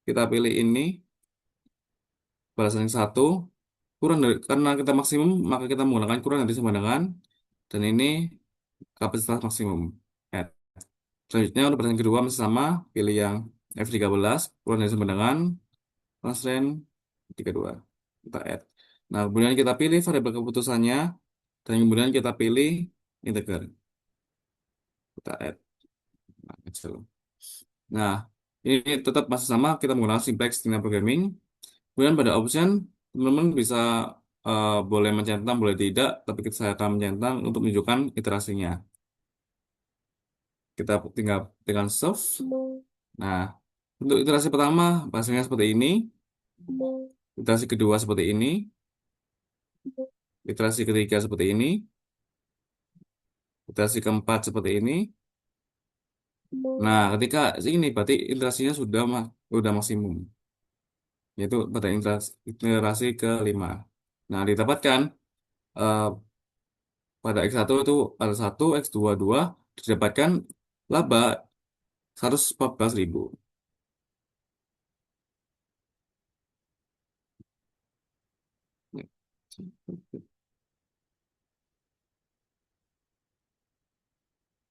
kita pilih ini batasan yang satu kurang dari, karena kita maksimum maka kita menggunakan kurang dari sama dengan, dan ini kapasitas maksimum. Add. Selanjutnya untuk batasan kedua masih sama, pilih yang F13 kurang dari sama dengan constraint 32. Kita add. Nah, kemudian kita pilih variabel keputusannya, dan kemudian kita pilih integer. Kita add. Nah, kecil. Nah, ini tetap masih sama, kita menggunakan simplex linear programming. Kemudian pada option, teman-teman bisa boleh mencentang, boleh tidak, tapi saya akan mencentang untuk menunjukkan iterasinya. Kita tinggal dengan solve. Nah, untuk iterasi pertama, hasilnya seperti ini. Iterasi kedua seperti ini. Iterasi ketiga seperti ini. Iterasi keempat seperti ini. Nah, ketika ini berarti iterasinya sudah maksimum, yaitu pada iterasi kelima. Nah, didapatkan eh, pada X1 itu ada 1, X2 2, didapatkan laba 114.000.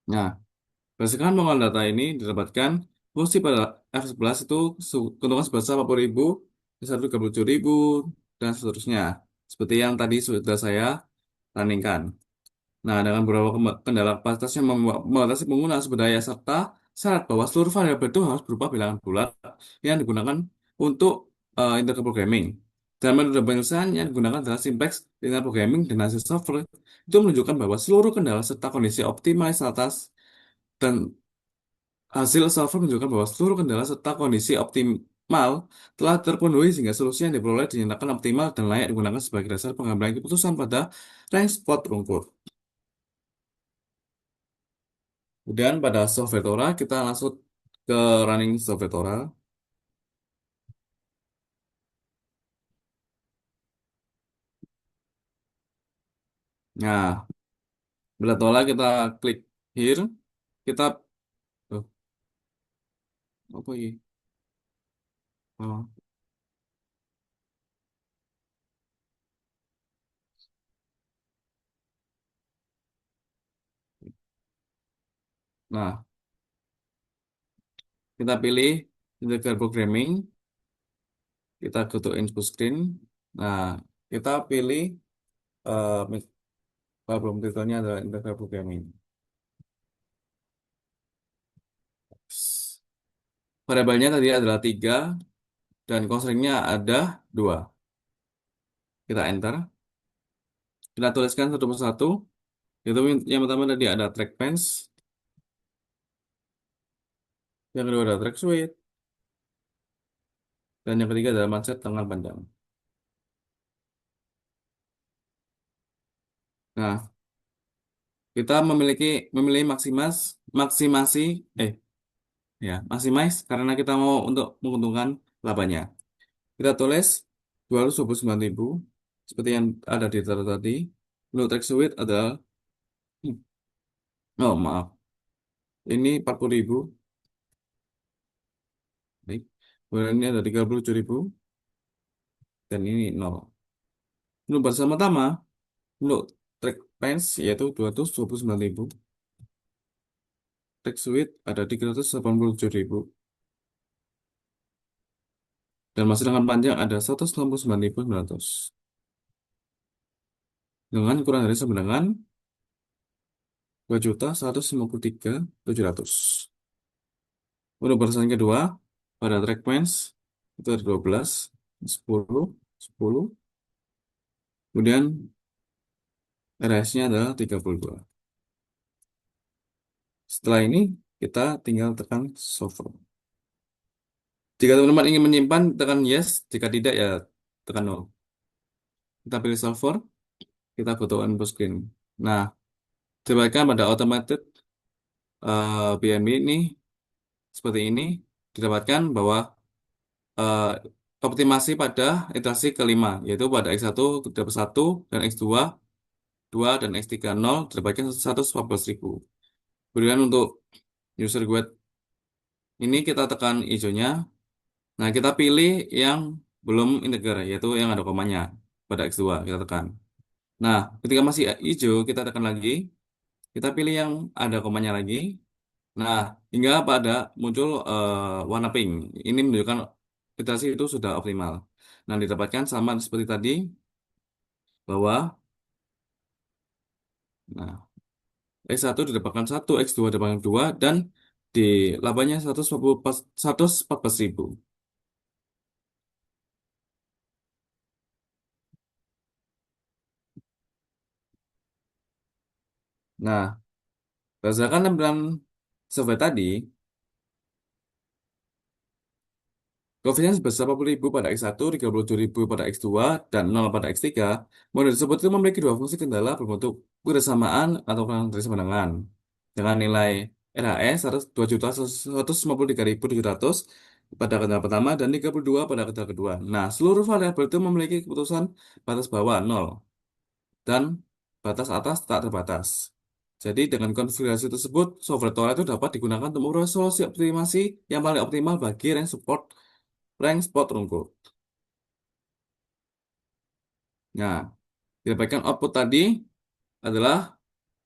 Nah, berdasarkan pengolahan data ini didapatkan fungsi pada F11 itu keuntungan sebesar 40.000, X1 37.000, dan seterusnya. Seperti yang tadi sudah saya running-kan. Nah, dengan beberapa kendala kapasitas yang membatasi penggunaan sumber daya serta syarat bahwa seluruh variabel itu harus berupa bilangan bulat yang digunakan untuk integer programming. Dan metode penyelesaian yang digunakan adalah simplex linear programming dan hasil software itu menunjukkan bahwa seluruh kendala serta kondisi optimalis atas dan hasil software menunjukkan bahwa seluruh kendala serta kondisi optimal telah terpenuhi sehingga solusi yang diperoleh dinyatakan optimal dan layak digunakan sebagai dasar pengambilan keputusan pada range spot rungkut. Kemudian pada software Tora kita langsung ke running software Tora. Nah, pada Tora kita klik here, kita oh, apa ini? Oh, nah, kita pilih integer programming, kita go to input screen. Nah, kita pilih problem titelnya adalah integer programming. Variabelnya tadi adalah 3 dan constraint-nya ada 2. Kita enter. Kita tuliskan satu persatu. Itu yang pertama tadi ada trackpans, yang kedua ada track suite, dan yang ketiga adalah mindset tengah panjang. Nah, kita memilih maksimasi eh maximize karena kita mau untuk menguntungkan labanya. Kita tulis 229.000 seperti yang ada di data tadi. Untuk track suite adalah oh maaf, ini 40.000. Baik. Kemudian ini ada 37.000 dan ini 0. Untuk bersama-tama untuk track pants yaitu 229.000. Track suite ada 387.000 dan masih dengan panjang ada 169.900 dengan kurang dari sama dengan 2.153.700. Untuk barisan kedua pada track points itu ada 12, 10, 10, kemudian RS-nya adalah 32. Setelah ini kita tinggal tekan solver. Jika teman-teman ingin menyimpan, tekan yes. Jika tidak, ya tekan no. Kita pilih solver, kita butuh input screen. Nah, diberikan pada automated BNB ini seperti ini, didapatkan bahwa eh, optimasi pada iterasi kelima, yaitu pada X1 dapat 1 dan X2 2 dan X3 0 dapatkan 114.000. Kemudian untuk user guide ini kita tekan hijaunya. Nah, kita pilih yang belum integer, yaitu yang ada komanya pada X2 kita tekan. Nah, ketika masih hijau, kita tekan lagi. Kita pilih yang ada komanya lagi. Nah, hingga pada muncul warna pink. Ini menunjukkan iterasi itu sudah optimal. Nah, didapatkan sama seperti tadi bahwa nah, X1 didapatkan 1, X2 didapatkan 2 dan di labanya 114.000. Nah, berdasarkan tampilan survei tadi, koefisien sebesar 40.000 pada X1, 37.000 pada X2, dan 0 pada X3, model tersebut itu memiliki dua fungsi kendala berbentuk kebersamaan atau kurang dari semenangan. Dengan nilai RHS 2.153.700 pada kendala pertama dan 32 pada kendala kedua. Nah, seluruh variabel itu memiliki keputusan batas bawah 0 dan batas atas tak terbatas. Jadi dengan konfigurasi tersebut, software Tora itu dapat digunakan untuk memperoleh solusi optimasi yang paling optimal bagi rank spot rungkut. Nah, didapatkan output tadi adalah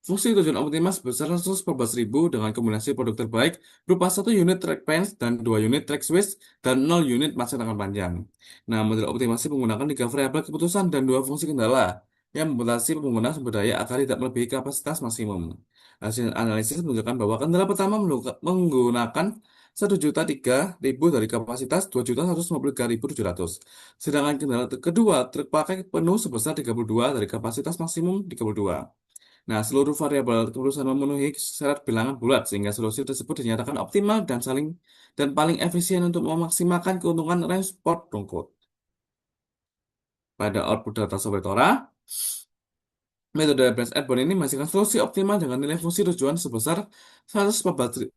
fungsi tujuan optimal sebesar 114.000 dengan kombinasi produk terbaik berupa 1 unit trackpad dan 2 unit track switch dan 0 unit masa tangan panjang. Nah, model optimasi menggunakan 3 variabel keputusan dan 2 fungsi kendala yang membatasi penggunaan sumber daya agar tidak melebihi kapasitas maksimum. Hasil analisis menunjukkan bahwa kendala pertama menggunakan 1.003.000 dari kapasitas 2.153.700. Sedangkan kendala kedua terpakai penuh sebesar 32 dari kapasitas maksimum 32. Nah, seluruh variabel keputusan memenuhi syarat bilangan bulat sehingga solusi tersebut dinyatakan optimal dan paling efisien untuk memaksimalkan keuntungan range spot rungkut. Pada output data software Tora, metode Branch Airborne ini menghasilkan solusi optimal dengan nilai fungsi tujuan sebesar 114.000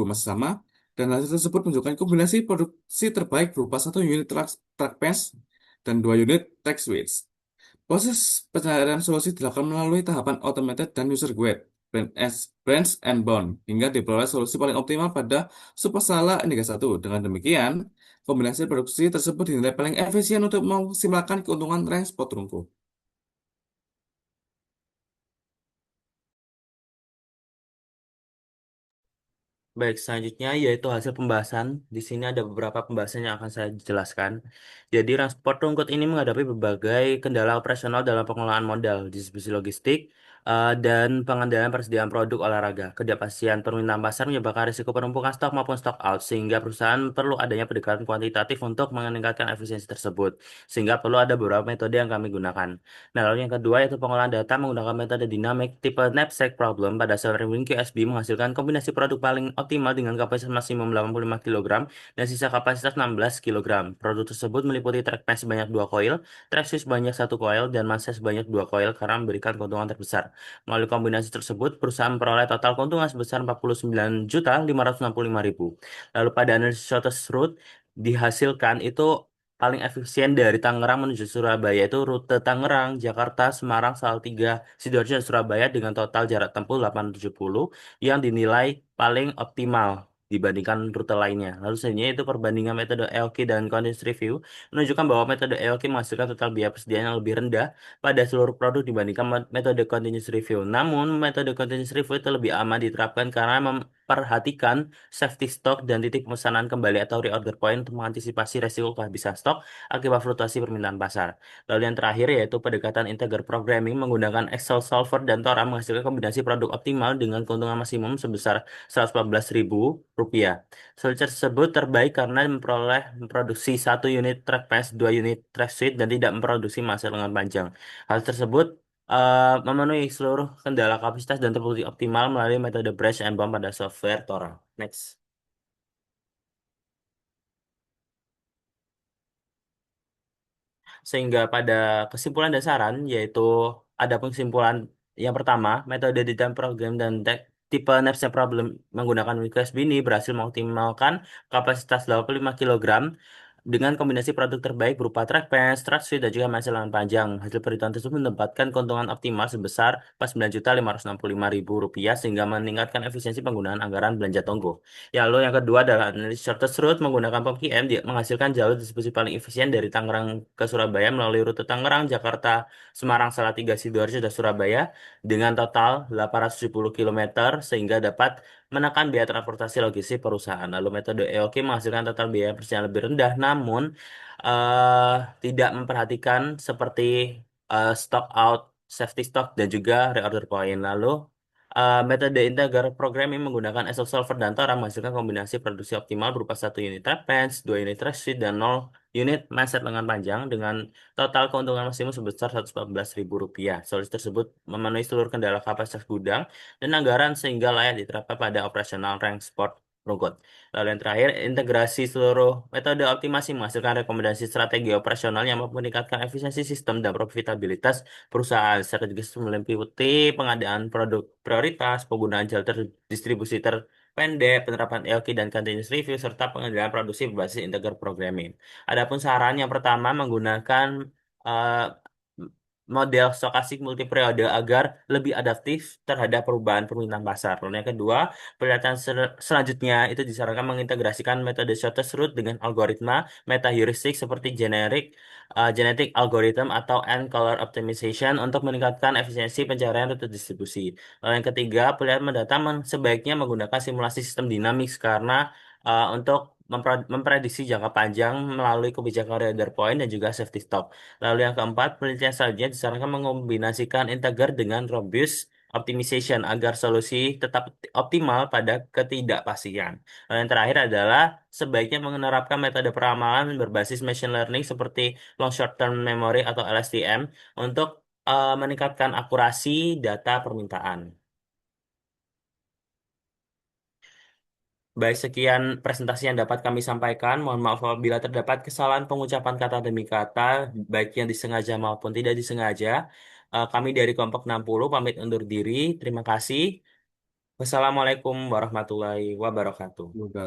masih sama, dan hasil tersebut menunjukkan kombinasi produksi terbaik berupa 1 unit trackpad dan 2 unit track switch. Proses pencarian solusi dilakukan melalui tahapan automated dan user guide, branch and bound, hingga diperoleh solusi paling optimal pada submasalah NDK1. Dengan demikian, kombinasi produksi tersebut dinilai paling efisien untuk memaksimalkan keuntungan rank spot rungkut. Baik, selanjutnya yaitu hasil pembahasan. Di sini ada beberapa pembahasan yang akan saya jelaskan. Jadi, transport rungkut ini menghadapi berbagai kendala operasional dalam pengelolaan modal, distribusi logistik, dan pengendalian persediaan produk olahraga. Ketidakpastian permintaan pasar menyebabkan risiko penumpukan stok maupun stock out, sehingga perusahaan perlu adanya pendekatan kuantitatif untuk meningkatkan efisiensi tersebut. Sehingga perlu ada beberapa metode yang kami gunakan. Nah, lalu yang kedua yaitu pengolahan data menggunakan metode dinamik tipe knapsack problem pada server WinQSB menghasilkan kombinasi produk paling optimal dengan kapasitas maksimum 85 kg dan sisa kapasitas 16 kg. Produk tersebut meliputi trackpad sebanyak 2 koil, tracksuit sebanyak 1 koil, dan masa sebanyak 2 koil karena memberikan keuntungan terbesar. Melalui kombinasi tersebut, perusahaan memperoleh total keuntungan sebesar 49.565.000. Lalu pada analisis shortest route dihasilkan itu paling efisien dari Tangerang menuju Surabaya itu rute Tangerang, Jakarta, Semarang, Salatiga, Sidoarjo, dan Surabaya dengan total jarak tempuh 870 yang dinilai paling optimal dibandingkan rute lainnya. Lalu selanjutnya itu perbandingan metode EOQ dan Continuous Review menunjukkan bahwa metode EOQ menghasilkan total biaya persediaan yang lebih rendah pada seluruh produk dibandingkan metode Continuous Review. Namun, metode Continuous Review itu lebih aman diterapkan karena memperhatikan safety stock dan titik pemesanan kembali atau reorder point untuk mengantisipasi resiko kehabisan stok akibat fluktuasi permintaan pasar. Lalu yang terakhir yaitu pendekatan integer programming menggunakan Excel Solver dan Tora menghasilkan kombinasi produk optimal dengan keuntungan maksimum sebesar Rp114.000. Solusi tersebut terbaik karena memproduksi 1 unit trackpad, 2 unit track suite, dan tidak memproduksi masa lengan panjang. Hal tersebut memenuhi seluruh kendala kapasitas dan terbukti optimal melalui metode Brush and Bump pada software Tora. Next. Sehingga pada kesimpulan dasaran yaitu ada kesimpulan yang pertama, metode design program dan tech tipe Napster problem menggunakan USB ini berhasil mengoptimalkan kapasitas 85 kilogram dengan kombinasi produk terbaik berupa trackpad, stretch suite, dan juga masa lengan panjang. Hasil perhitungan tersebut menempatkan keuntungan optimal sebesar 9.565.000 rupiah sehingga meningkatkan efisiensi penggunaan anggaran belanja tonggo. Ya, lalu yang kedua adalah analisis shortest route menggunakan POM dia menghasilkan jalur distribusi paling efisien dari Tangerang ke Surabaya melalui rute Tangerang, Jakarta, Semarang, Salatiga, Sidoarjo, dan Surabaya dengan total 870 kilometer sehingga dapat menekan biaya transportasi logistik perusahaan. Lalu metode EOK menghasilkan total biaya persediaan lebih rendah, namun eh, tidak memperhatikan seperti stock out, safety stock, dan juga reorder point. Lalu metode integer programming menggunakan SL Solver dan Tora menghasilkan kombinasi produksi optimal berupa satu unit trackpad, dua unit track sheet, dan nol unit manset lengan panjang dengan total keuntungan maksimum sebesar Rp114.000. Solusi tersebut memenuhi seluruh kendala kapasitas gudang dan anggaran sehingga layak diterapkan pada operasional rank sport runkut. Lalu yang terakhir, integrasi seluruh metode optimasi menghasilkan rekomendasi strategi operasional yang mampu meningkatkan efisiensi sistem dan profitabilitas perusahaan. Strategi tersebut meliputi pengadaan produk prioritas, penggunaan jalur distribusi terpendek, penerapan EOQ dan continuous review, serta pengendalian produksi berbasis integer programming. Adapun saran yang pertama menggunakan eh, model stokastik multiperiode agar lebih adaptif terhadap perubahan permintaan pasar. Lalu yang kedua, penelitian selanjutnya itu disarankan mengintegrasikan metode shortest route dengan algoritma meta heuristik seperti genetic algorithm atau end color optimization untuk meningkatkan efisiensi pencarian rute distribusi. Lalu yang ketiga, penelitian mendata sebaiknya menggunakan simulasi sistem dinamis karena untuk memprediksi jangka panjang melalui kebijakan reorder point dan juga safety stock. Lalu yang keempat, penelitian selanjutnya disarankan mengombinasikan integer dengan robust optimization agar solusi tetap optimal pada ketidakpastian. Lalu yang terakhir adalah sebaiknya menerapkan metode peramalan berbasis machine learning seperti long short term memory atau LSTM untuk meningkatkan akurasi data permintaan. Baik, sekian presentasi yang dapat kami sampaikan. Mohon maaf apabila terdapat kesalahan pengucapan kata demi kata, baik yang disengaja maupun tidak disengaja. Kami dari kelompok 60 pamit undur diri. Terima kasih. Wassalamualaikum warahmatullahi wabarakatuh. Semoga